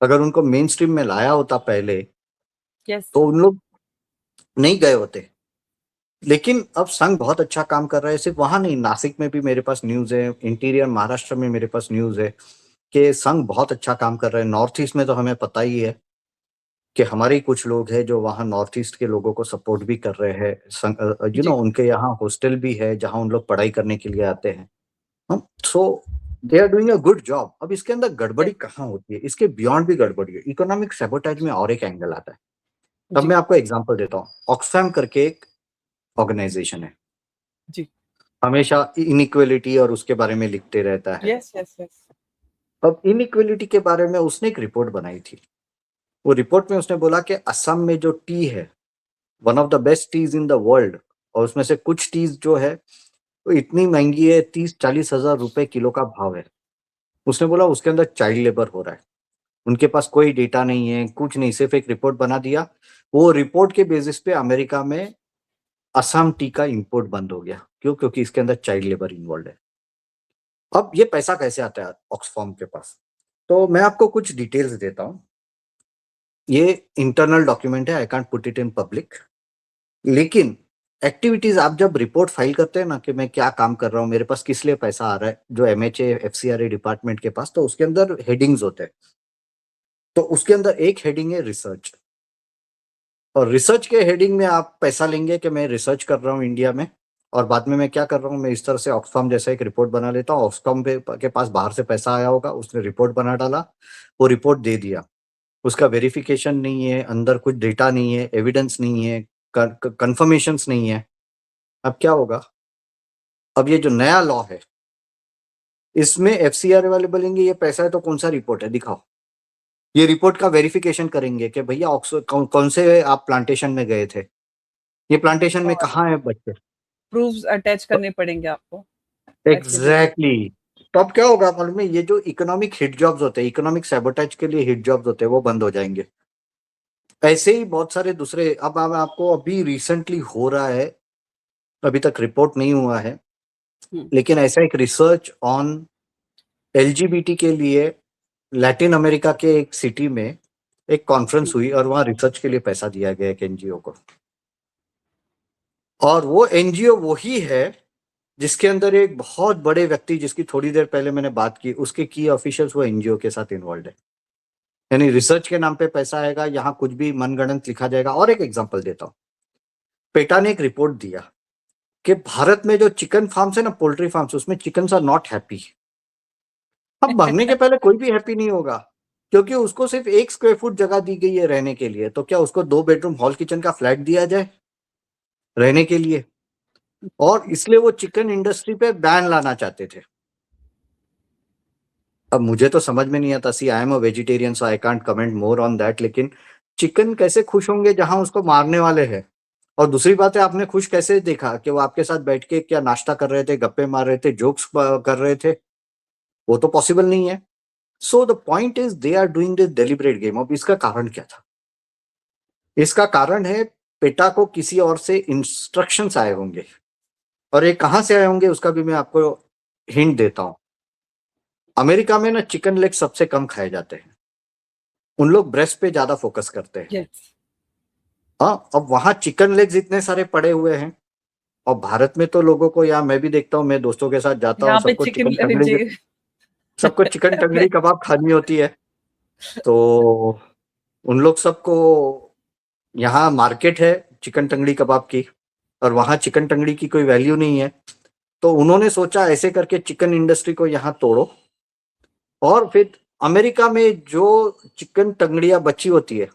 अगर उनको मेन स्ट्रीम में लाया होता पहले, यस। तो उन लोग नहीं गए होते। लेकिन अब संघ बहुत अच्छा काम कर रहा है। सिर्फ वहां नहीं, नासिक में भी मेरे पास न्यूज है, इंटीरियर महाराष्ट्र में मेरे पास न्यूज है कि संघ बहुत अच्छा काम कर रहे हैं। नॉर्थ ईस्ट में तो हमें पता ही है कि हमारे ही कुछ लोग हैं जो वहाँ नॉर्थ ईस्ट के लोगों को सपोर्ट भी कर रहे हैं। जी। उनके यहाँ हॉस्टल भी है जहाँ उन लोग पढ़ाई करने के लिए आते हैं। हम so they are doing a good job. अब इसके अंदर गड़बड़ी यस। कहाँ होती है? इसके बियॉन्ड भी गड़बड़ी है। इकोनॉमिक सैबोटेज में और एक एंगल आता है। तब जी। मैं आपको एग्जांपल देता हूँ। ऑक्सफैम करके एक ऑर्गेनाइजेशन है, जी। हमेशा इनइक्वलिटी और उसके बारे में लिखते रहता है। Yes, yes, yes. अब इनइक्वलिटी के बारे में उसने एक रिपोर्ट बनाई थी। वो रिपोर्ट में उसने बोला कि असम में जो टी है, one of the best teas in the world, और उसमें से कुछ टीज जो है वो इतनी महंगी है, 30-40 हजार रुपए किलो का भाव है। उसने बोला उसके अंदर चाइल्ड लेबर हो रहा है। उनके पास कोई डेटा नहीं है, कुछ नहीं, सिर्फ एक रिपोर्ट बना दिया। वो रिपोर्ट के बेसिस पे अमेरिका में असम टी का इंपोर्ट बंद हो गया। क्यों? क्योंकि इसके अंदर चाइल्ड लेबर इन्वॉल्व है। अब ये पैसा कैसे आता है ऑक्सफॉर्म के पास? तो मैं आपको कुछ डिटेल्स देता हूँ। ये इंटरनल डॉक्यूमेंट है, I can't put it in public. लेकिन एक्टिविटीज, आप जब रिपोर्ट फाइल करते हैं ना कि मैं क्या काम कर रहा हूँ, मेरे पास किस लिए पैसा आ रहा है, जो एमएचए एफसीआरए डिपार्टमेंट के पास, तो उसके अंदर हेडिंग्स होते हैं। तो उसके अंदर एक हेडिंग है रिसर्च। और रिसर्च के हेडिंग में आप पैसा लेंगे कि मैं रिसर्च कर रहा हूँ इंडिया में, और बाद में मैं क्या कर रहा हूँ, मैं इस तरह से ऑक्सफार्म जैसा एक रिपोर्ट बना लेता हूँ। ऑक्सफार्म के पास बाहर से पैसा आया होगा, उसने रिपोर्ट बना डाला, वो रिपोर्ट दे दिया, उसका वेरिफिकेशन नहीं है, अंदर कुछ डेटा नहीं है, एविडेंस नहीं है, कंफर्मेशंस नहीं है। अब क्या होगा? अब ये जो नया लॉ है, इसमें एफसीआरए वाले बोलेंगे ये पैसा है तो कौन सा रिपोर्ट है दिखाओ। ये रिपोर्ट का वेरिफिकेशन करेंगे कि भैया कौन से आप प्लांटेशन में गए थे, ये प्लांटेशन में और कहाँ है बच्चे। प्रूफ्स अटैच तो करने पड़ेंगे आपको एक्टिविटी। Exactly exactly। तो अब क्या होगा मालूम है? ये जो इकोनॉमिक हिट जॉब्स होते हैं, इकोनॉमिक सैबोटेज के लिए हिट जॉब्स होते हैं, वो बंद हो जाएंगे। ऐसे ही बहुत सारे दूसरे, अब आपको अभी रिसेंटली हो रहा है, अभी तक रिपोर्ट नहीं हुआ है, हुँ। लेकिन ऐसा एक रिसर्च ऑन एलजीबीटी के लिए लैटिन अमेरिका के एक सिटी में एक कॉन्फ्रेंस हुई और वहां रिसर्च के लिए पैसा दिया गया एक एनजीओ को, और वो एनजीओ वही है जिसके अंदर एक बहुत बड़े व्यक्ति, जिसकी थोड़ी देर पहले मैंने बात की, उसके की ऑफिशियल्स वो एनजीओ के साथ इन्वॉल्व है। यानी रिसर्च के नाम पे पैसा आएगा, यहाँ कुछ भी मनगढ़ंत लिखा जाएगा। और एक एग्जांपल देता हूँ, पेटा ने एक रिपोर्ट दिया कि भारत में जो चिकन फार्म्स है ना, पोल्ट्री फार्म्स, उसमें चिकन्स आर नॉट हैप्पी। अब मरने के पहले कोई भी हैप्पी नहीं होगा, क्योंकि उसको सिर्फ 1 स्क्वायर फुट जगह दी गई है रहने के लिए। तो क्या उसको 2 बेडरूम हॉल किचन का फ्लैट दिया जाए रहने के लिए? और इसलिए वो चिकन इंडस्ट्री पे बैन लाना चाहते थे। अब मुझे तो समझ में नहीं आता, see I am a vegetarian so I can't comment more on that, लेकिन चिकन कैसे खुश होंगे जहां उसको मारने वाले हैं? और दूसरी बात है, आपने खुश कैसे देखा कि वो आपके साथ बैठ के क्या नाश्ता कर रहे थे, गप्पे मार रहे थे, जोक्स कर रहे थे? वो तो पॉसिबल नहीं है। So the point is they are doing this deliberate game. अब इसका कारण क्या था? इसका कारण है पेटा को किसी और से इंस्ट्रक्शंस आए होंगे, और ये कहां से आए होंगे उसका भी मैं आपको हिंट देता हूं। अमेरिका में ना चिकन लेग सबसे कम खाए जाते हैं, उन लोग ब्रेस्ट पे ज्यादा फोकस करते हैं। यस। हाँ, अब वहां चिकन लेग्स इतने सारे पड़े हुए हैं, और भारत में तो लोगों को, या मैं भी देखता हूँ, मैं दोस्तों के साथ जाता हूँ, यहाँ पे चिकन जी। सबको चिकन टंगड़ी कबाब खानी होती है। तो उन लोग सबको, यहाँ मार्केट है चिकन टंगड़ी कबाब की, और वहां चिकन टंगड़ी की कोई वैल्यू नहीं है। तो उन्होंने सोचा ऐसे करके चिकन इंडस्ट्री को यहाँ तोड़ो, और फिर अमेरिका में जो चिकन टंगड़ियां बची होती है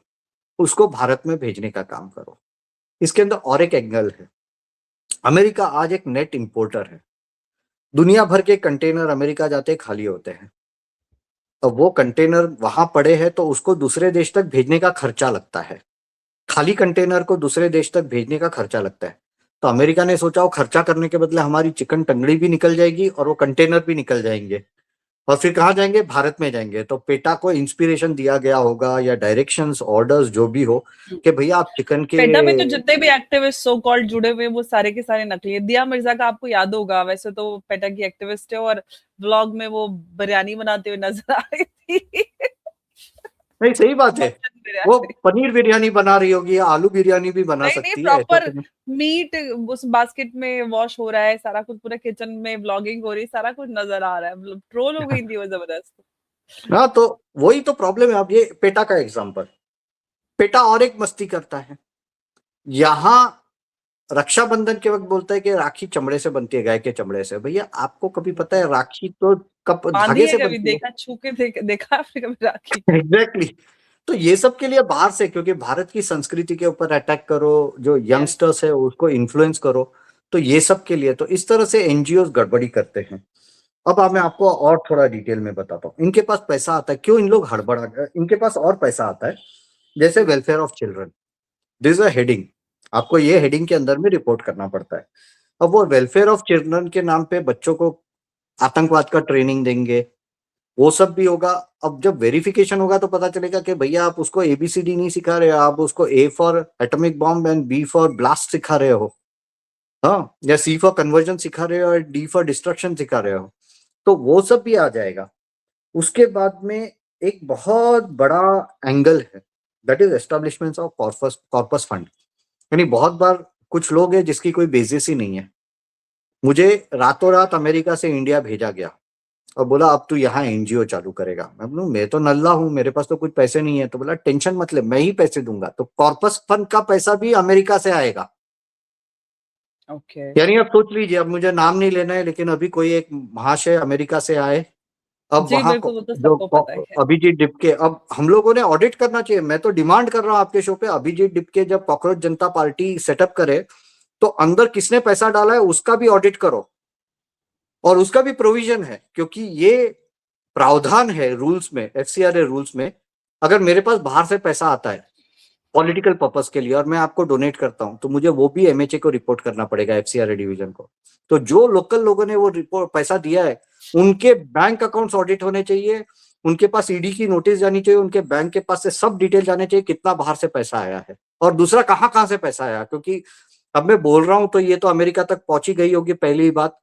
उसको भारत में भेजने का काम करो। इसके अंदर और एक एंगल है। अमेरिका आज एक नेट इंपोर्टर है। दुनिया भर के कंटेनर अमेरिका जाते खाली होते हैं, अब वो कंटेनर वहां पड़े हैं तो उसको दूसरे देश तक भेजने का खर्चा लगता है। खाली कंटेनर को दूसरे देश तक भेजने का खर्चा लगता है। तो अमेरिका ने सोचा वो खर्चा करने के बदले हमारी चिकन टंगड़ी भी निकल जाएगी और वो कंटेनर भी निकल जाएंगे, और फिर कहाँ जाएंगे? भारत में जाएंगे। तो पेटा को इंस्पिरेशन दिया गया होगा, या डायरेक्शंस, ऑर्डर्स जो भी हो, कि भैया आप चिकन के। पेटा में तो जितने भी एक्टिविस्ट सो कॉल्ड जुड़े हुए वो सारे के सारे नकली है। दिया मिर्जा का आपको याद होगा, वैसे तो पेटा की एक्टिविस्ट है, और व्लॉग में वो बिरयानी बनाते हुए नजर आ रही थी। नहीं, सही बात है। मटन वो बिरयानी। पनीर बिरयानी बना रही होगी, या आलू बिरयानी भी बना नहीं नहीं, सकती है, ऐसा प्रॉपर तो नहीं। मीट उस बास्केट में वॉश हो रहा है, सारा कुछ पूरा किचन में व्लॉगिंग हो रही है, सारा कुछ नजर आ रहा है। मतलब ट्रोल हो गई थी वो जबरदस्त। हाँ, तो वही तो प्रॉब्लम है। अब ये पेटा का एग्जांपल, पेटा और एक मस्ती करता है। यहाँ रक्षाबंधन के वक्त बोलता है कि राखी चमड़े से बनती है, गाय के चमड़े से। भैया आपको कभी पता है राखी तो कब बांधी धागे है से कभी? बनती है? देखा, छू के देखा आपने कभी राखी? Exactly exactly. तो ये सब के लिए बाहर से, क्योंकि भारत की संस्कृति के ऊपर अटैक करो, जो यस। यंगस्टर्स है उसको इन्फ्लुएंस करो, तो ये सब के लिए तो इस तरह से एनजीओ गड़बड़ी करते हैं। अब मैं आपको और थोड़ा डिटेल में बताता हूँ। इनके पास पैसा आता है, क्यों इन लोग हड़बड़ा, इनके पास और पैसा आता है। जैसे welfare of children, this a heading, आपको ये हेडिंग के अंदर में रिपोर्ट करना पड़ता है। अब वो वेलफेयर ऑफ चिल्ड्रन के नाम पे बच्चों को आतंकवाद का ट्रेनिंग देंगे, वो सब भी होगा। अब जब वेरिफिकेशन होगा तो पता चलेगा कि भैया आप उसको एबीसीडी नहीं सिखा रहे हो, आप उसको A for atomic bomb and B for blast सिखा रहे हो, हाँ, या सी फॉर कन्वर्जन सिखा रहे हो, और डी फॉर डिस्ट्रक्शन सिखा रहे हो। तो वो सब भी आ जाएगा। उसके बाद में एक बहुत बड़ा एंगल है, that is establishment of corpus corpus fund. यानी बहुत बार कुछ लोग हैं जिसकी कोई बेसिस ही नहीं है। मुझे रातों रात अमेरिका से इंडिया भेजा गया और बोला अब तू यहाँ एनजीओ चालू करेगा। मैं बोलूं मैं तो नल्ला हूं, मेरे पास तो कुछ पैसे नहीं है। तो बोला टेंशन मत ले, मैं ही पैसे दूंगा। तो कॉर्पस फंड का पैसा भी अमेरिका से आएगा। ओके। यानी आप सोच लीजिए, अब मुझे नाम नहीं लेना है, लेकिन अभी कोई एक महाशय अमेरिका से आए, अब जी वहां बिल्कुल, वो तो जो सबको पता ही है। अभिजीत डिपके, अब हम लोगों ने ऑडिट करना चाहिए। मैं तो डिमांड कर रहा हूं आपके शो पे, अभिजीत डिपके जब कॉकरोच जनता पार्टी सेटअप करे तो अंदर किसने पैसा डाला है उसका भी ऑडिट करो, और उसका भी प्रोविजन है, क्योंकि ये प्रावधान है रूल्स में, एफसीआरए रूल्स में। अगर मेरे पास बाहर से पैसा आता है पॉलिटिकल पर्पस के लिए और मैं आपको डोनेट करता हूं, तो मुझे वो भी एमएचए को रिपोर्ट करना पड़ेगा, एफसीआरए डिवीजन को। तो जो लोकल लोगों ने वो रिपोर्ट पैसा दिया है उनके बैंक अकाउंट्स ऑडिट होने चाहिए, उनके पास ईडी की नोटिस जानी चाहिए, उनके बैंक के पास से सब डिटेल जाने चाहिए कितना बाहर से पैसा आया है, और दूसरा कहाँ कहाँ से पैसा आया। क्योंकि अब मैं बोल रहा हूं तो ये तो अमेरिका तक पहुंची गई होगी पहली बात।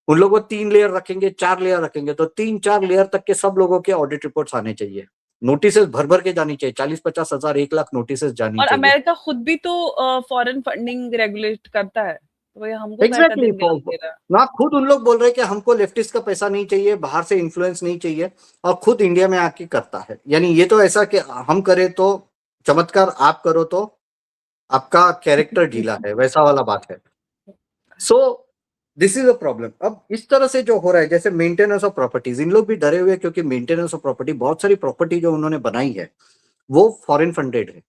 उन लोगों 3 लेयर रखेंगे, 4 लेयर रखेंगे, तो 3-4 लेयर तक के सब लोगों के ऑडिट रिपोर्ट्स आने चाहिए। नोटिस भर भर के जानी चाहिए, 40-50 हजार 1 लाख नोटिस जानी और चाहिए। अमेरिका खुद भी तो फॉरेन फंडिंग रेगुलेट करता है, तो भाई हमको क्या एग्जैक्टली दिन ज्ञान दे रहा है। ना, खुद उन लोग बोल रहे हैं कि हमको लेफ्टिस्ट का पैसा नहीं चाहिए, बाहर से इन्फ्लुएंस नहीं चाहिए, और खुद इंडिया में आके करता है। यानी ये तो ऐसा कि हम करें तो चमत्कार, आप करो तो आपका कैरेक्टर ढीला है, वैसा वाला बात है। So this is a problem. अब इस तरह से जो हो रहा है, जैसे मेंटेनेंस ऑफ प्रॉपर्टीज, इन लोग भी डरे हुए हैं, क्योंकि मेंटेनेंस ऑफ प्रॉपर्टी, बहुत सारी प्रॉपर्टी जो उन्होंने बनाई है वो फॉरेन फंडेड है,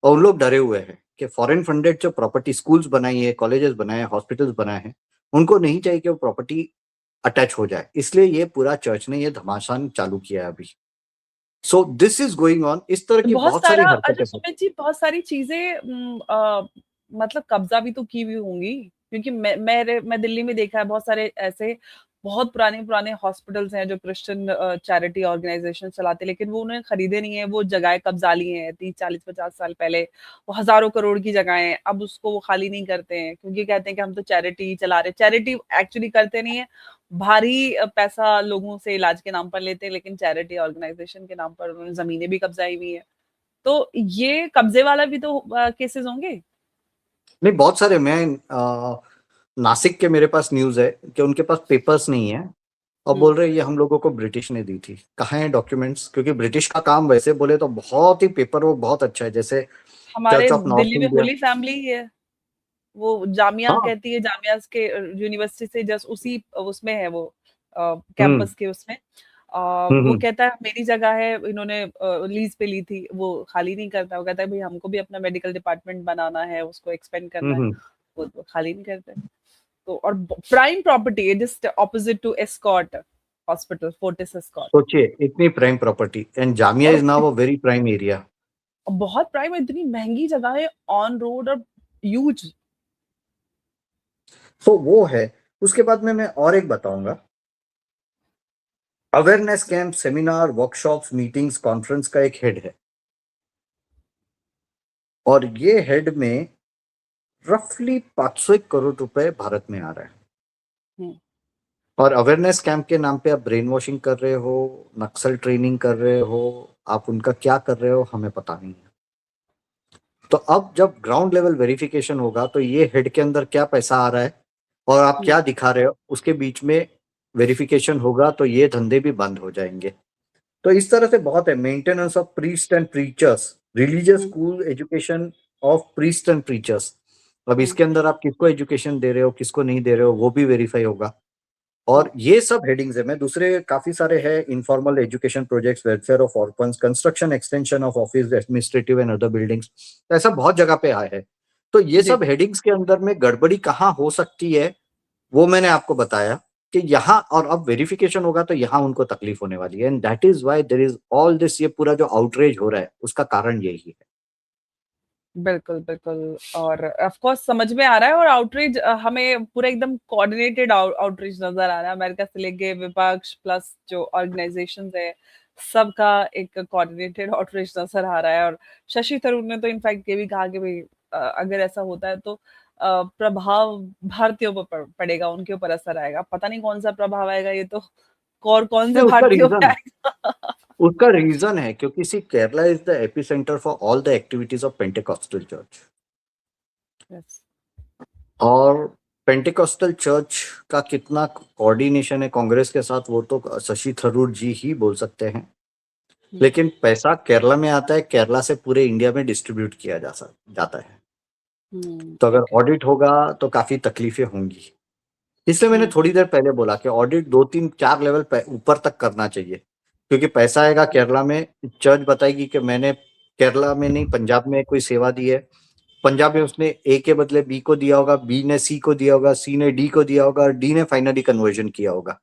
और उन लोग डरे हुए हैं कि फॉरेन फंडेड जो प्रॉपर्टी, स्कूल्स बनाई है, कॉलेजेस बनाए हैं, हॉस्पिटल्स बनाए हैं, उनको नहीं चाहिए कि वो प्रॉपर्टी अटैच हो जाए। इसलिए ये पूरा चर्च ने ये घमासान चालू किया है अभी। So this is going on, इस तरह की बहुत बहुत सारी सारा अच्छा हरकतें हैं। सुमित जी, बहुत सारी चीजें मतलब कब्जा भी तो की हुई होंगी, क्योंकि मैं दिल्ली में देखा है बहुत सारे ऐसे बहुत पुराने पुराने हॉस्पिटल्स हैं जो क्रिश्चियन चैरिटी ऑर्गेनाइजेशन चलाते, लेकिन वो उन्होंने खरीदे नहीं है, वो जगह कब्जा ली हैं 30 40 50 साल पहले। वो हजारों करोड़ की जगह है, अब उसको वो खाली नहीं करते हैं, क्योंकि कहते हैं कि हम तो चैरिटी चला रहे। चैरिटी एक्चुअली करते नहीं है, भारी पैसा लोगों से इलाज के नाम पर लेते हैं, लेकिन चैरिटी ऑर्गेनाइजेशन के नाम पर उन्होंने जमीनें भी कब्जाई हुई है। तो ये कब्जे वाला भी तो केसेस होंगे। नहीं, बहुत सारे। मैं नासिक के, मेरे पास न्यूज है कि उनके पास पेपर्स नहीं है, और हम्म। बोल रहे हैं ये हम लोगों को ब्रिटिश ने दी थी। कहाँ है डॉक्यूमेंट्स? क्योंकि ब्रिटिश का काम वैसे बोले तो बहुत ही पेपर वर्क बहुत अच्छा है, जैसे हमारे चर्च ऑफ नॉर्थ दिल्ली में इंडिया। होली फैमिली ही है, वो जामिया हाँ। कहती है, जामिया के यूनिवर्सिटी से जस्ट उसी उसमें है वो हम्म कैंपस के उसमें। वो हम्म कहता है मेरी जगह है, इन्होंने लीज पे ली थी, वो खाली नहीं करता। वो कहता है भाई हमको भी अपना मेडिकल डिपार्टमेंट बनाना है, उसको एक्सपेंड करना है, हम्म। वो खाली नहीं करते। तो और प्राइम प्रॉपर्टी है just opposite to Escorts hospital, Fortis Escorts. सोचिए, इतनी प्राइम प्रॉपर्टी, एंड जामिया और is now a very prime area. बहुत प्राइम, इतनी महंगी जगह है, ऑन रोड और ह्यूज। सो वो है। उसके बाद में मैं और एक बताऊंगा। Awareness camp, seminar, workshops, meetings, conference का एक हेड है, और ये हेड में रफली 501 करोड़ रुपए भारत में आ रहा है। हम्म। और अवेयरनेस कैंप के नाम पे आप ब्रेन वॉशिंग कर रहे हो, नक्सल ट्रेनिंग कर रहे हो, आप उनका क्या कर रहे हो हमें पता नहीं है। तो अब जब ग्राउंड लेवल वेरिफिकेशन होगा तो ये हेड के अंदर क्या पैसा आ रहा है और आप क्या दिखा रहे हो, उसके बीच में वेरिफिकेशन होगा, तो ये धंधे भी बंद हो जाएंगे। तो इस तरह से बहुत है। Maintenance of priest and preachers, religious hmm. School education of priest and preachers. अब हम्म। इसके अंदर आप किसको एजुकेशन दे रहे हो, किसको नहीं दे रहे हो, वो भी वेरीफाई होगा। हम्म। और ये सब हेडिंग्स है। मैं दूसरे काफी सारे हैं, informal education projects, welfare of orphans, construction extension of office administrative and other buildings, ऐसा बहुत जगह पे आया है। तो ये जी। सब हेडिंग्स के अंदर में गड़बड़ी कहाँ हो सकती है, वो मैंने आपको बताया कि यहाँ, और अब वेरिफिकेशन होगा तो यहाँ उनको तकलीफ होने वाली है, and that is why there is all this. ये पूरा जो आउटरेज हो रहा है उसका कारण यही है। बिल्कुल बिल्कुल। और ऑफ कोर्स समझ में आ रहा है, और आउटरीच हमें पूरा एकदम कोऑर्डिनेटेड आउटरीच नजर आ रहा है, अमेरिका से लेके विपक्ष प्लस जो ऑर्गेनाइजेशंस है, सबका एक कोऑर्डिनेटेड आउटरीच नजर आ रहा है। और शशि थरूर ने तो इनफैक्ट ये भी कहा कि भाई अगर ऐसा होता है तो प्रभाव भारतीयों पर पड़ेगा, उनके ऊपर असर आएगा। पता नहीं कौन सा प्रभाव आएगा, ये तो और कौन से नहीं, उसका भारतीयों पे रीजन आएगा। उसका रीजन है क्योंकि see, Kerala is the epicentre for all the activities of Pentecostal church. Yes. और पेंटिकॉस्टल चर्च का कितना कोऑर्डिनेशन है कांग्रेस के साथ, वो तो शशि थरूर जी ही बोल सकते हैं। हम्म। लेकिन पैसा केरला में आता है, केरला से पूरे इंडिया में डिस्ट्रीब्यूट किया जाता है। तो अगर ओके। ऑडिट होगा तो काफी तकलीफें होंगी। इसलिए मैंने हम्म। थोड़ी देर पहले बोला कि ऑडिट 2 3 4 लेवल ऊपर तक करना चाहिए, क्योंकि पैसा आएगा केरला में, चर्च बताएगी कि मैंने केरला में नहीं, पंजाब में कोई सेवा दी है। पंजाब में उसने ए के बदले बी को दिया होगा, बी ने सी को दिया होगा, सी ने डी को दिया होगा, डी ने फाइनली कन्वर्जन किया होगा।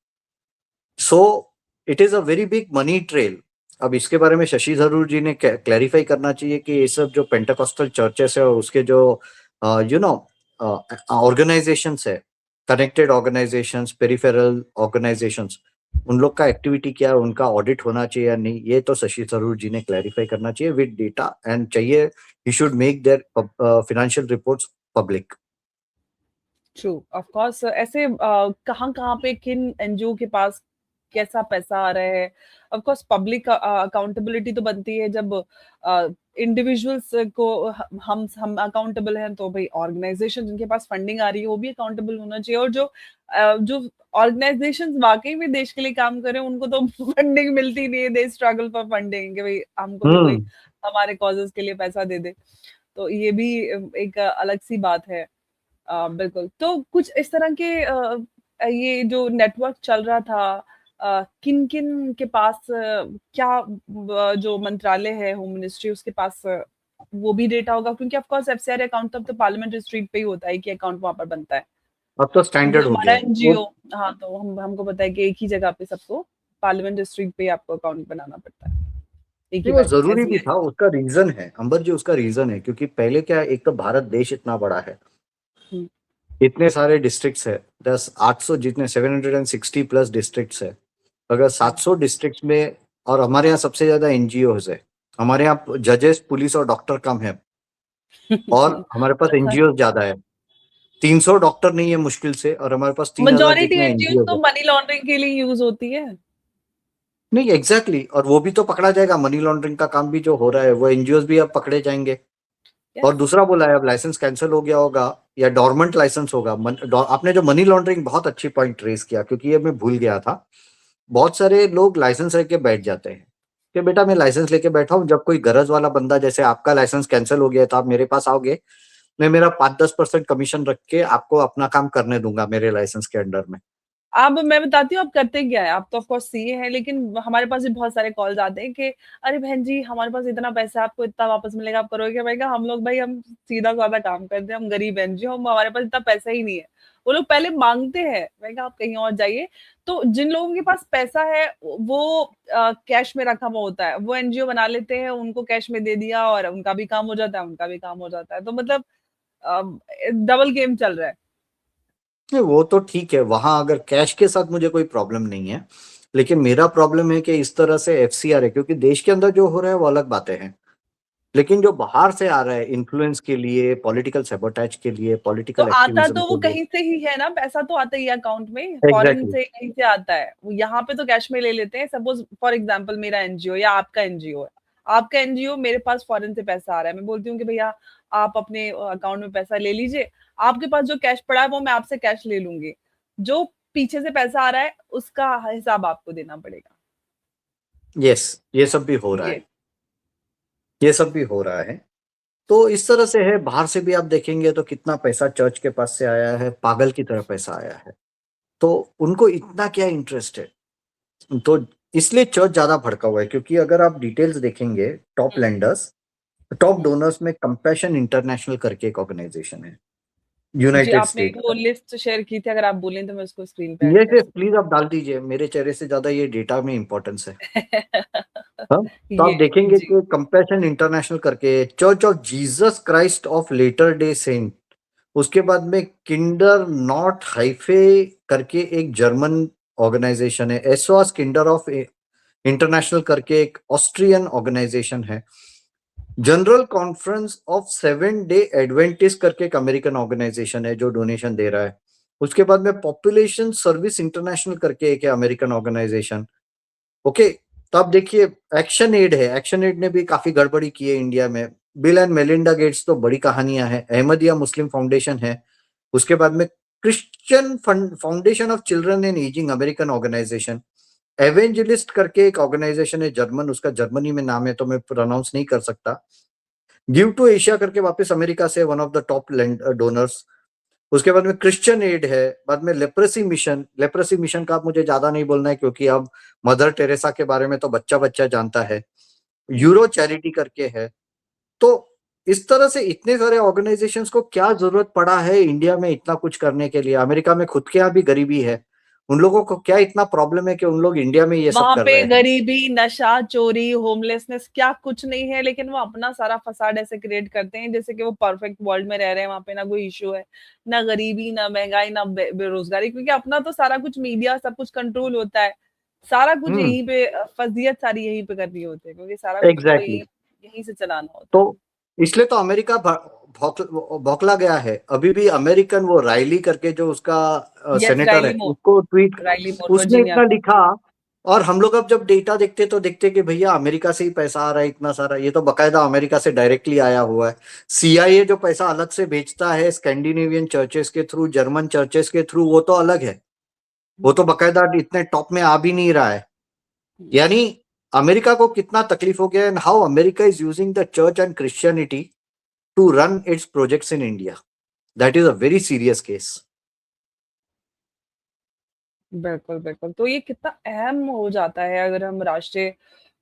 So it is a very big money trail. अब इसके बारे में शशि थरूर जी ने क्लैरिफाई करना चाहिए कि ये सब जो पेंटाकोस्टल चर्चेस है और उसके जो यू नो ऑर्गेनाइजेशंस है, कनेक्टेड ऑर्गेनाइजेशंस, पेरिफेरल ऑर्गेनाइजेशंस, उन लोग का एक्टिविटी क्या है, उनका ऑडिट होना चाहिए या नहीं, ये तो शशि थरूर जी ने क्लैरिफाई करना चाहिए विद डेटा, एंड चाहिए he should make their financial reports public. True, of course. ऐसे कहाँ कहाँ पे किन एनजीओ के पास कैसा पैसा आ रहा है। ऑफ कोर्स पब्लिक अकाउंटेबिलिटी तो बनती है जब इंडिविजुअल्स को हम अकाउंटेबल हैं, तो भाई ऑर्गेनाइजेशन जिनके पास फंडिंग आ रही है वो भी अकाउंटेबल होना चाहिए। और जो ऑर्गेनाइजेशंस वाकई में देश के लिए काम कर रहे हैं उनको तो फंडिंग मिलती नहीं है, दे स्ट्रगल फॉर फंडिंग कि भाई हमको भी कोई हमारे कॉजेस के लिए पैसा दे दे। तो ये भी एक अलग सी बात है। बिल्कुल। तो कुछ इस तरह के ये जो नेटवर्क चल रहा था, किन-किन के पास क्या जो मंत्रालय है, होम मिनिस्ट्री उसके पास वो भी डेटा होगा, क्योंकि ऑफ कोर्स एफसीआर अकाउंट तब तो पार्लियामेंट्री स्ट्रीट पे ही होता है कि अकाउंट वहाँ पर बनता है। अब तो क्योंकि स्टैंडर्ड हो हमारा गया है वो। एनजीओ, हाँ, तो हमको पता है कि एक ही जगह पे सबको पार्लियामेंट्री स्ट्रीट पे ही आपको अकाउंट बनाना पड़ता है, एक ही नहीं, वो बार जरूरी भी एसबीआई। था, उसका रीजन है अंबर जी, उसका रीजन है क्योंकि पहले क्या, एक तो भारत देश इतना बड़ा है, हुँ, इतने सारे डिस्ट्रिक्ट्स है, 800 जितने 760 प्लस डिस्ट्रिक्ट्स है। अगर हुँ। 700 डिस्ट्रिक्ट्स में, और हमारे यहाँ सबसे ज्यादा एनजीओज है, हमारे यहाँ जजेस, पुलिस और डॉक्टर कम है, और हमारे पास एनजीओ ज्यादा है। 300 डॉक्टर नहीं है मुश्किल से, और हमारे पास 3000 मेजॉरिटी जितने एनजीओ एनजीओ तो है। मनी लॉन्ड्रिंग के लिए यूज़ होती है। नहीं, एग्जैक्टली और वो भी तो पकड़ा जाएगा, मनी लॉन्ड्रिंग का काम भी जो हो रहा है वो एनजीओ भी अब पकड़े जाएंगे। और यस। दूसरा बोला है, अब लाइसेंस कैंसिल हो गया होगा या डॉर्मेंट लाइसेंस होगा। आपने जो मनी लॉन्ड्रिंग बहुत अच्छी पॉइंट रेस किया, क्योंकि ये मैं भूल गया था। बहुत सारे लोग लाइसेंस लेके बैठ जाते हैं कि बेटा मैं लाइसेंस लेके बैठा हूँ, जब कोई गरज वाला बंदा, जैसे आपका लाइसेंस कैंसिल हो गया है तो आप मेरे पास आओगे, मैं मेरा 5-10% कमीशन रख के आपको अपना काम करने दूंगा मेरे लाइसेंस के अंडर में। अब मैं बताती हूँ आप करते क्या है। आप तो ऑफ कोर्स सीए हैं, लेकिन हमारे पास भी बहुत सारे कॉल्स आते हैं कि अरे बहन जी, हमारे पास इतना पैसा है, आपको इतना वापस मिलेगा, आप करोगे क्या? मैंने कहा हम लोग भाई हम सीधा-साधा काम करते हैं, हम गरीब एनजीओ, हम हमारे पास इतना पैसा ही नहीं है। वो लोग पहले माँगते हैं। मैंने कहा आप कहीं और जाइए। तो जिन लोगों के पास पैसा है वो कैश में रखा हुआ होता है। वो एनजीओ बना लेते हैं, उनको कैश में दे दिया और उनका भी काम हो जाता है, उनका भी काम हो जाता है। तो मतलब अ, डबल गेम चल रहा है। नहीं, वो तो ठीक है, वहां अगर कैश के साथ मुझे कोई प्रॉब्लम नहीं है, लेकिन मेरा प्रॉब्लम है कि इस तरह से एफसीआर है, क्योंकि देश के अंदर जो हो रहा है वो अलग बातें हैं, लेकिन जो बाहर से आ रहा है इन्फ्लुएंस के लिए, पॉलिटिकल सैबोटेज के लिए, तो पॉलिटिकल आता एक्टिविज्म तो वो के लिए। कहीं से ही है ना, पैसा तो आता ही है अकाउंट में, फॉरेन एग्जैक्टली। से कहीं से आता है। वो यहाँ पे तो कैश में ले लेते हैं। सपोज़ फॉर एग्जांपल मेरा एनजीओ या आपका एनजीओ है। आपका एनजीओ, मेरे पास फॉरेन से पैसा आ रहा है। मैं बोलती हूँ कि भैया आप अपने अकाउंट में पैसा ले लीजिए। आपके पास जो कैश पड़ा है वो मैं आपसे कैश ले लूँगी। जो पीछे से पैसा आ रहा है उसका हिसाब आपको देना पड़ेगा। यस, ये सब भी हो रहा ये है, ये सब भी हो रहा है। तो इस तरह से है, बाहर से भी आप देखेंगे तो कितना पैसा चर्च के पास से आया है, पागल की तरह पैसा आया है। तो उनको इतना क्या इंटरेस्ट है, तो इसलिए चर्च ज्यादा भड़का हुआ है, क्योंकि अगर आप डिटेल्स देखेंगे, टॉप हुँ, लेंडर्स, टॉप हुँ। डोनर्स में कंपैशन इंटरनेशनल करके एक ऑर्गेनाइजेशन है, जी, यूनाइटेड आपने स्टेट वो का। लिस्ट शेयर की थी, अगर आप बोलें तो मैं उसको स्क्रीन पे ऐड ये कर सकती प्लीज आप डाल दीजिए, मेरे चेहरे से ज्यादा ये डेटा में इंपॉर्टेंस है। हूँ। हाँ, तो आप ये देखेंगे जी। कि कंपैशन इंटरनेशनल करके, church of Jesus Christ of Latter Day Saint, उसके बाद में किंडर नॉट हाइफे करके एक जर्मन ऑर्गेनाइजेशन है, एसोस किंडर ऑफ इंटरनेशनल करके एक ऑस्ट्रियन ऑर्गेनाइजेशन है, general conference of 7 day adventist करके एक अमेरिकन ऑर्गेनाइजेशन है जो डोनेशन दे रहा है, उसके बाद में पॉपुलेशन सर्विस इंटरनेशनल करके एक है अमेरिकन ऑर्गेनाइजेशन। ओके, तो आप देखिए, एक्शन एड है, एक्शन एड ने भी काफी गड़बड़ी की है इंडिया में। बिल एंड मेलिंडा गेट्स तो बड़ी कहानियां हैं, अहमदिया मुस्लिम फाउंडेशन है, उसके बाद में Christian foundation of children in aging American organisation, evangelist करके एक ऑर्गेनाइजेशन है जर्मन, उसका जर्मनी में नाम है तो मैं प्रोनाउंस नहीं कर सकता, गिव टू एशिया करके वापस अमेरिका से one of the top donors, उसके बाद में क्रिश्चियन एड है, बाद में लेप्रेसी मिशन, लेप्रेसी मिशन का आप मुझे ज्यादा नहीं बोलना है क्योंकि अब मदर टेरेसा के बारे में तो बच्चा बच्चा जानता है, हुँ। यूरो चैरिटी करके है। तो इस तरह से इतने सारे ऑर्गेनाइजेशंस को क्या जरूरत पड़ा है इंडिया में इतना कुछ करने के लिए? अमेरिका में खुद के यहाँ भी गरीबी है, उन लोगों को क्या इतना प्रॉब्लम है कि उन लोग इंडिया में ये सब वहाँ कर पे रहे हैं? गरीबी, नशा, चोरी, होमलेसनेस क्या कुछ नहीं है, लेकिन वो अपना सारा फसाड ऐसे क्रिएट करते हैं जैसे कि वो परफेक्ट वर्ल्ड में रह रहे हैं, वहाँ पे ना कोई इश्यू है, ना गरीबी, ना महँगाई, ना बेरोज़गारी, क्योंकि अपना तो सारा कुछ मीडिया सब कुछ कंट्रोल होता है। सारा कुछ हम्म, यहीं पे फज़ीयत सारी यहीं पे करनी होती है, क्योंकि सारा कुछ तो एग्जैक्टली यहीं exactly. यहीं से चलाना होता तो है। इसलिए तो अमेरिका भौखला गया है। अभी भी अमेरिकन वो राइली करके जो उसका यस, सेनेटर है, उसको ट्वीट, राइली मूर उसने वर्जीनिया इतना का। लिखा और हम लोग अब जब डेटा देखते तो देखते कि भैया अमेरिका से ही पैसा आ रहा है इतना सारा, ये तो बकायदा अमेरिका से डायरेक्टली आया हुआ है। सीआईए जो पैसा अलग से भेजता है स्कैंडिनेवियन चर्चेस के थ्रू, जर्मन चर्चेस के थ्रू, वो तो अलग है। वो तो बकायदा इतने टॉप में आ भी नहीं रहा है। यानी अमेरिका को कितना तकलीफ हो गया, and how America is using the church and Christianity to run its projects in India. That is a very serious case. बिल्कुल, बिल्कुल। तो ये कितना अहम हो जाता है अगर हम राष्ट्रीय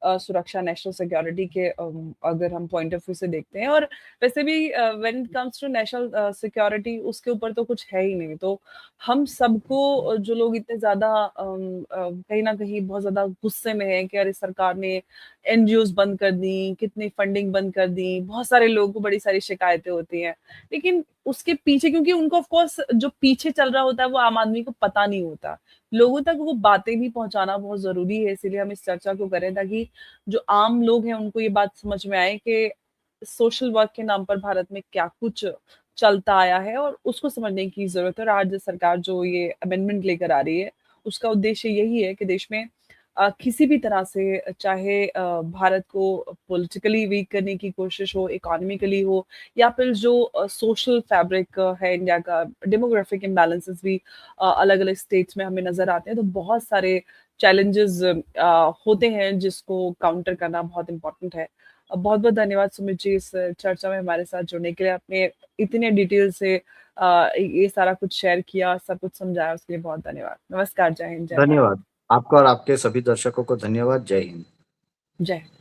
सुरक्षा नेशनल सिक्योरिटी के अगर हम पॉइंट ऑफ व्यू से देखते हैं और वैसे भी when it comes to national security उसके ऊपर तो कुछ है ही नहीं। तो हम सबको जो लोग इतने ज़्यादा कहीं न कहीं बहुत ज़्यादा गुस्से में हैं कि अरे सरकार ने एनजीओज़ बंद कर दी, कितनी फंडिंग बंद कर दी, बहुत सारे लोगों को बड़ी सारी शिकायतें होती हैं। लेकिन उसके पीछे क्योंकि उनको ऑफ कोर्स जो पीछे चल रहा होता है वो आम आदमी को पता नहीं होता। लोगों तक वो बातें भी पहुँचाना बहुत ज़रूरी है, इसीलिए हम इस चर्चा को करें ताकि जो आम लोग हैं उनको ये बात समझ में आए कि सोशल वर्क के नाम पर भारत में क्या कुछ चलता आया है और उसको समझने की ज़रूरत है। और आज सरकार जो ये अमेंडमेंट लेकर आ रही है, उसका उद्देश्य यही है कि देश में किसी भी तरह से चाहे भारत को पॉलिटिकली वीक करने की कोशिश हो, इकोनॉमिकली हो या फिर जो सोशल फैब्रिक है इंडिया का, डेमोग्राफिक इम्बैलेंसेस भी अलग-अलग स्टेट्स में हमें नज़र आते हैं, तो बहुत सारे चैलेंजेज़ होते हैं जिसको काउंटर करना बहुत इम्पोर्टेंट है। बहुत-बहुत धन्यवाद सुमित जी इस चर्चा में हमारे साथ जुड़ने के लिए। आपने इतने डिटेल से ये सारा कुछ शेयर किया, सब कुछ समझाया उसके लिए बहुत धन्यवाद। नमस्कार, जय हिंद, जय भारत। धन्यवाद। आपका और आपके सभी दर्शकों को धन्यवाद। जय हिंद। जय